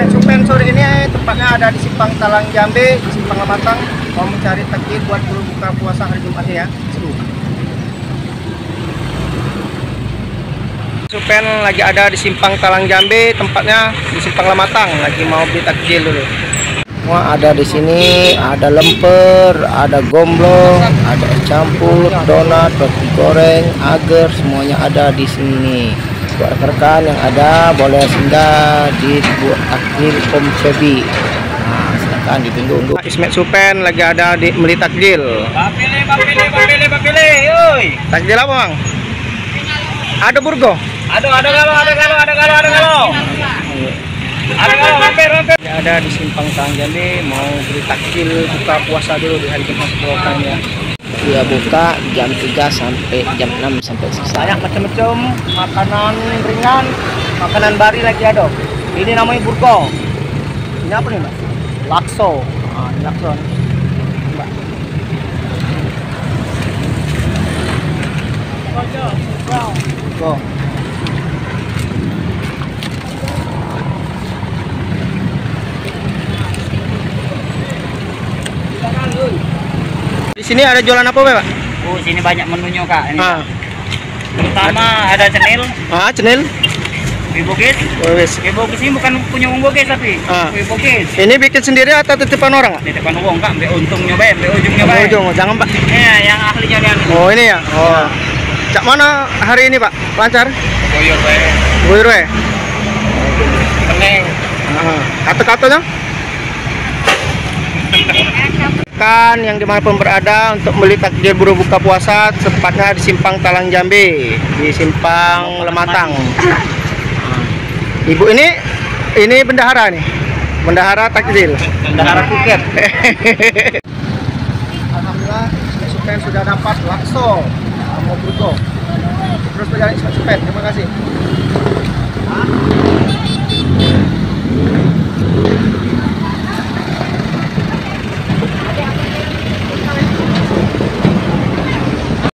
Supen sore ini tempatnya ada di Simpang Talang Jambe, di Simpang Lamatang. Mau mencari takjil buat berbuka puasa hari Jumat ya. Seru. Supen lagi ada di Simpang Talang Jambe, tempatnya di Simpang Lamatang. Lagi mau beli takjil dulu. Semua ada di sini, ada lemper, ada gomblong, ada campur, donat, roti goreng, agar, semuanya ada di sini. Buat rekan yang ada boleh singgah di buat takjil Om Cebi. Nah, silakan ditunggu. Ismet Supen lagi ada di beli takjil. Pilih, yoi. Takjil apa, Bang? Ada burgo. Ada galo. Mampir. Ada di Simpang Talang Jambe, mau beli takjil buka puasa dulu di hari Jumat ya. Dia buka jam 3 sampai jam 6 sampai selesai. Banyak macam-macam makanan ringan, makanan bari lagi ada. Ini namanya burgo. Ini apa nih, Mbak? Lakso. Ah, ini lakso. Mbak. Go. Di sini ada jualan apa, Pak? Oh, sini banyak menunya, Kak. Ini. Terutama ada cenil. Cenil. Kue bugis. Kue bugis ini bukan punya Wong Bugis tapi kue bugis. Ini bikin sendiri atau titipan orang, Pak? Titipan wong, Kak. Mbak untungnya bae, mbak ujungnya bae. Ujung, jangan, Pak. Iya, yang ahlinya dia. Oh, ini ya. Oh. Cak mana hari ini, Pak? Lancar? Buyur we. Teneng. Kata-katanya? Kan yang dimanapun berada untuk beli takjil berbuka puasa tepatnya di Simpang Talang Jambe, di Simpang Lamatang. Ibu ini bendahara nih, bendahara takjil, Bendahara Phuket. Alhamdulillah Supen sudah dapat lakso, mau burgo. Terus berjalan Supen, terima kasih.